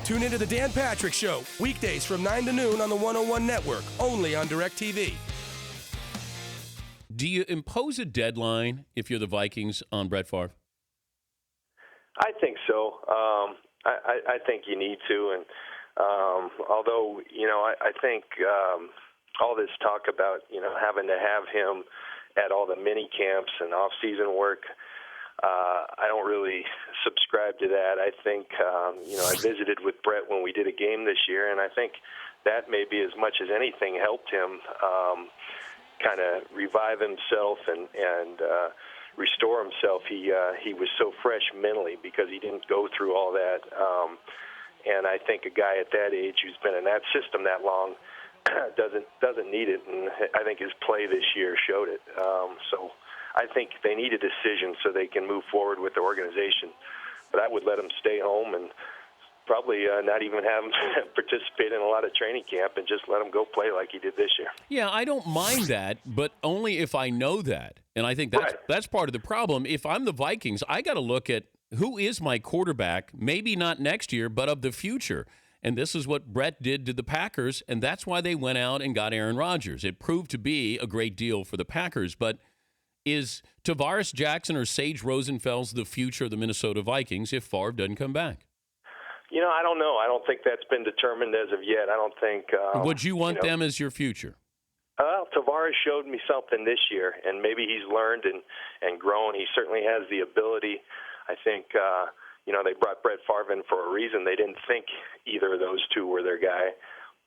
Tune into the Dan Patrick Show, weekdays from 9 to noon on the 101 Network, only on DirecTV. Do you impose a deadline if you're the Vikings on Brett Favre? I think so. I think you need to, and although I think all this talk about having to have him at all the mini camps and off-season work, I don't really subscribe to that. I think I visited with Brett when we did a game this year, and I think that maybe as much as anything helped him kind of revive himself and restore himself. He was so fresh mentally because he didn't go through all that. And I think a guy at that age who's been in that system that long doesn't need it. And I think his play this year showed it. So I think they need a decision so they can move forward with the organization. But I would let him stay home and probably not even have him participate in a lot of training camp and just let him go play like he did this year. Yeah, I don't mind that, but only if I know that. And I think that's part of the problem. If I'm the Vikings, I got to look at who is my quarterback, maybe not next year, but of the future. And this is what Brett did to the Packers, and that's why they went out and got Aaron Rodgers. It proved to be a great deal for the Packers, but is Tavares Jackson or Sage Rosenfels the future of the Minnesota Vikings if Favre doesn't come back? I don't know. I don't think that's been determined as of yet. I don't think. Would you want them as your future? Tavares showed me something this year, and maybe he's learned and grown. He certainly has the ability. I think, they brought Brett Favre in for a reason. They didn't think either of those two were their guy.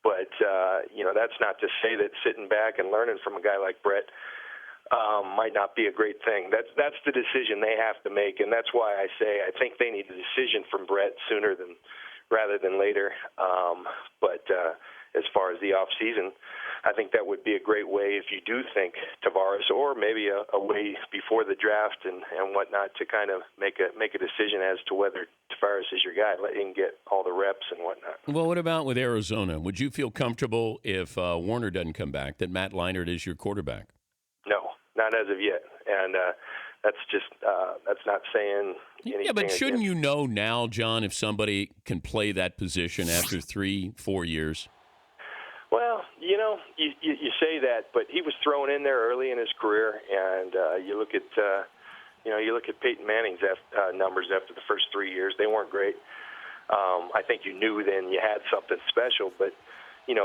But, that's not to say that sitting back and learning from a guy like Brett might not be a great thing. That's the decision they have to make, and that's why I say I think they need a decision from Brett rather than later. But as far as the off season, I think that would be a great way if you do think Tavares, or maybe a way before the draft and whatnot to kind of make a decision as to whether Tavares is your guy. Let him get all the reps and whatnot. Well, what about with Arizona? Would you feel comfortable if Warner doesn't come back that Matt Leinart is your quarterback? No, not as of yet, and that's not saying anything. Yeah, but shouldn't you know now, John, if somebody can play that position after 3-4 years? Well, you say that, but he was thrown in there early in his career, and you look at Peyton Manning's numbers after the first 3 years; they weren't great. I think you knew then you had something special, but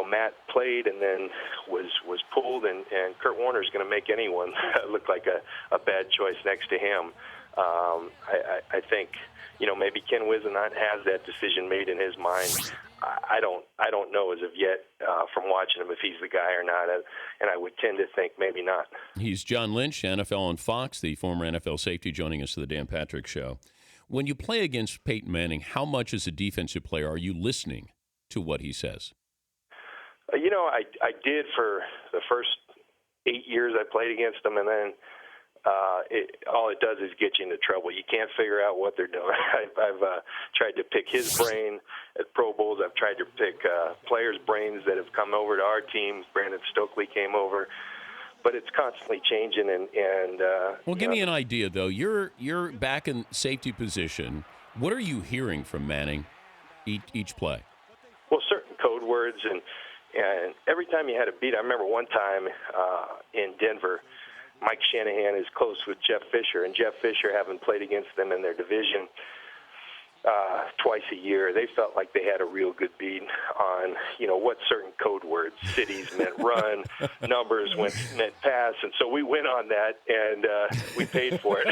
Matt played and then was pulled, and Kurt Warner's going to make anyone look like a bad choice next to him. I think maybe Ken Wisenhunt has that decision made in his mind. I don't know as of yet from watching him if he's the guy or not, and I would tend to think maybe not. He's John Lynch, NFL on Fox, the former NFL safety, joining us to the Dan Patrick Show. When you play against Peyton Manning, how much as a defensive player are you listening to what he says? I did for the first 8 years I played against him, and then all it does is get you into trouble. You can't figure out what they're doing. I've tried to pick his brain at Pro Bowls. I've tried to pick players' brains that have come over to our team. Brandon Stokely came over. But it's constantly changing. Well, give me an idea, though. You're back in safety position. What are you hearing from Manning each play? Well, certain code words, and every time you had a beat, I remember one time in Denver, Mike Shanahan is close with Jeff Fisher, and Jeff Fisher, having played against them in their division twice a year, they felt like they had a real good beat on, what certain code words, cities meant run, numbers meant pass, and so we went on that, and we paid for it.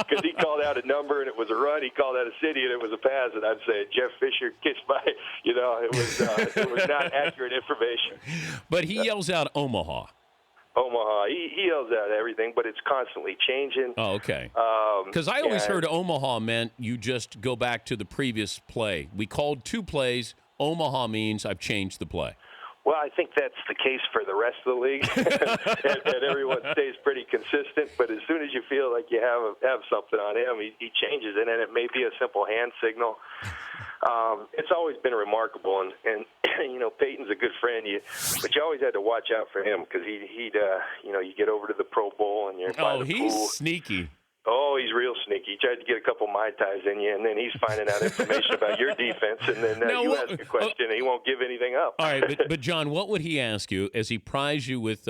Because he called out a number, and it was a run, he called out a city, and it was a pass, and I'd say, Jeff Fisher kissed by, it was not accurate information. But he yells out Omaha. Omaha. He yells out everything, but it's constantly changing. Oh, okay. Because I always heard Omaha meant you just go back to the previous play. We called 2 plays. Omaha means I've changed the play. Well, I think that's the case for the rest of the league, and everyone stays pretty consistent. But as soon as you feel like you have something on him, he changes it, and it may be a simple hand signal. It's always been remarkable, and Peyton's a good friend, but you always had to watch out for him because he'd you get over to the Pro Bowl and you're by the pool. He's sneaky. Oh, he's real sneaky. He tried to get a couple Mai Tais in you, and then he's finding out information about your defense, and then you ask a question, and he won't give anything up. All right, but John, what would he ask you as he plies you with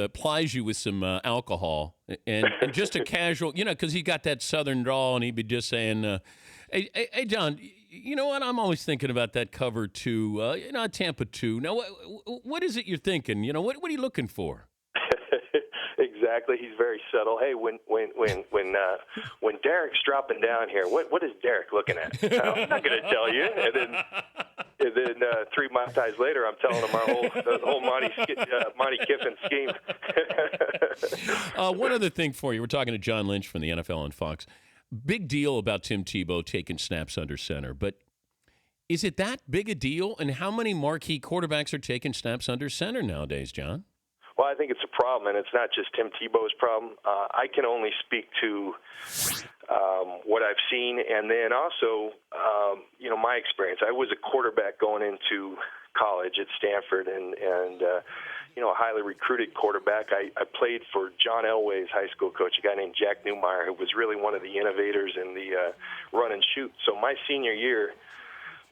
some alcohol and just a casual, because he got that Southern drawl, and he'd be just saying, hey, John, you know what? I'm always thinking about that cover 2, Tampa 2. Now, what is it you're thinking? What are you looking for? Exactly. He's very subtle. Hey, when Derek's dropping down here, what is Derek looking at? I'm not going to tell you. And then 3 Mai Tais later, I'm telling him the whole Monty Kiffin scheme. One other thing for you. We're talking to John Lynch from the NFL on Fox. Big deal about Tim Tebow taking snaps under center, but is it that big a deal? And how many marquee quarterbacks are taking snaps under center nowadays, John? Well, I think it's a problem, and it's not just Tim Tebow's problem. I can only speak to what I've seen, and then also, my experience. I was a quarterback going into college at Stanford, and a highly recruited quarterback. I played for John Elway's high school coach, a guy named Jack Newmeyer, who was really one of the innovators in the run and shoot. So my junior year,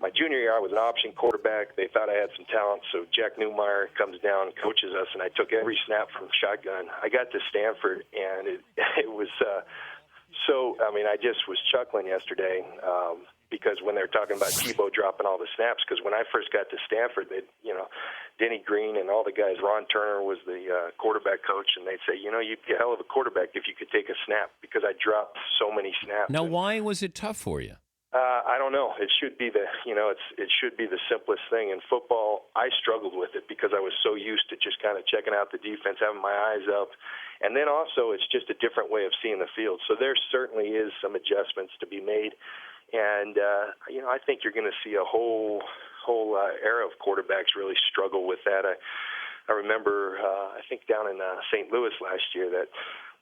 I was an option quarterback. They thought I had some talent, so Jack Newmeyer comes down, coaches us, and I took every snap from shotgun. I got to Stanford, and it was I just was chuckling yesterday because when they were talking about Tebow dropping all the snaps, because when I first got to Stanford, Denny Green and all the guys, Ron Turner was the quarterback coach, and they'd say, you'd be a hell of a quarterback if you could take a snap, because I dropped so many snaps. Now, why was it tough for you? I don't know. It should be it should be the simplest thing. In football, I struggled with it because I was so used to just kind of checking out the defense, having my eyes up. And then also it's just a different way of seeing the field. So there certainly is some adjustments to be made. And, I think you're going to see a whole era of quarterbacks really struggle with that. I remember, I think down in St. Louis last year, that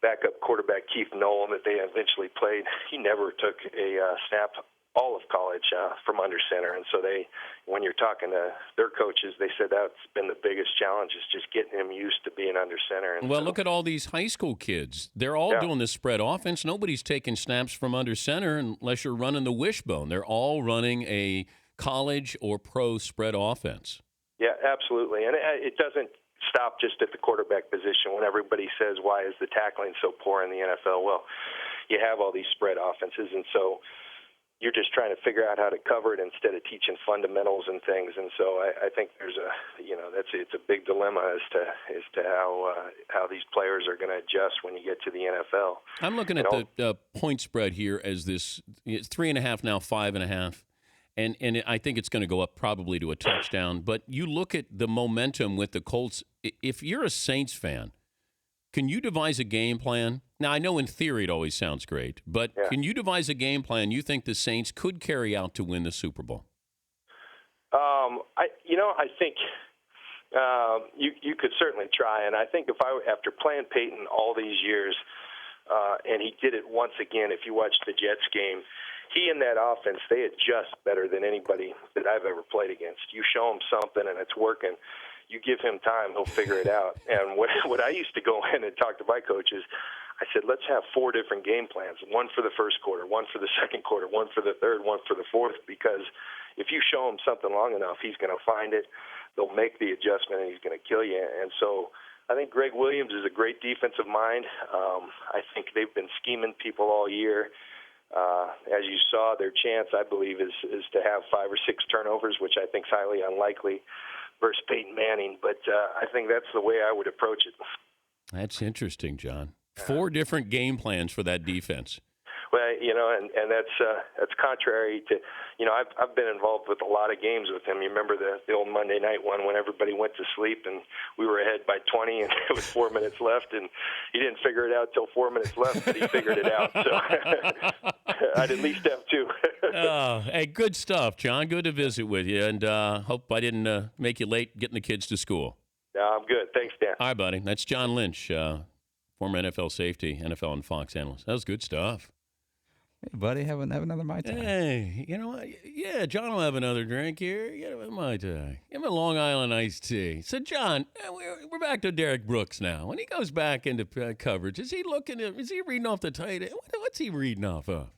backup quarterback Keith Nolan that they eventually played, he never took a snap all of college from under center. And so when you're talking to their coaches, they said that's been the biggest challenge, is just getting him used to being under center. And look at all these high school kids. They're all doing this spread offense. Nobody's taking snaps from under center unless you're running the wishbone. They're all running a college or pro spread offense. Yeah, absolutely. And it doesn't stop just at the quarterback position when everybody says, why is the tackling so poor in the NFL? Well, you have all these spread offenses, and so you're just trying to figure out how to cover it instead of teaching fundamentals and things. And so I think there's it's a big dilemma as to how these players are going to adjust when you get to the NFL. I'm looking at the point spread here as this. It's 3.5 now, 5.5. And I think it's going to go up probably to a touchdown. But you look at the momentum with the Colts. If you're a Saints fan, can you devise a game plan? Now, I know in theory it always sounds great, but can you devise a game plan you think the Saints could carry out to win the Super Bowl? I think you could certainly try. And I think after playing Peyton all these years, and he did it once again, if you watch the Jets game, he and that offense, they adjust better than anybody that I've ever played against. You show him something and it's working. You give him time, he'll figure it out. And what I used to go in and talk to my coaches, I said, let's have 4 different game plans, one for the first quarter, one for the second quarter, one for the third, one for the fourth, because if you show him something long enough, he's going to find it. They'll make the adjustment, and he's going to kill you. And so I think Greg Williams is a great defensive mind. I think they've been scheming people all year. As you saw, their chance, I believe, is to have 5 or 6 turnovers, which I think is highly unlikely, versus Peyton Manning. But I think that's the way I would approach it. That's interesting, John. 4 different game plans for that defense. Well, and that's contrary to, I've been involved with a lot of games with him. You remember the old Monday night one when everybody went to sleep and we were ahead by 20 and it was 4 minutes left, and he didn't figure it out till 4 minutes left, but he figured it out. So I'd at least have 2. Hey, good stuff, John. Good to visit with you, and hope I didn't make you late getting the kids to school. No, I'm good. Thanks, Dan. All right, buddy. That's John Lynch, former NFL safety, NFL and Fox analyst. That was good stuff. Hey, buddy, have another Mai Tai. Hey, you know what? Yeah, John will have another drink here. Get him a Mai Tai. Give him a Long Island iced tea. So, John, we're back to Derek Brooks now. When he goes back into coverage, is he reading off the tight end? What's he reading off of?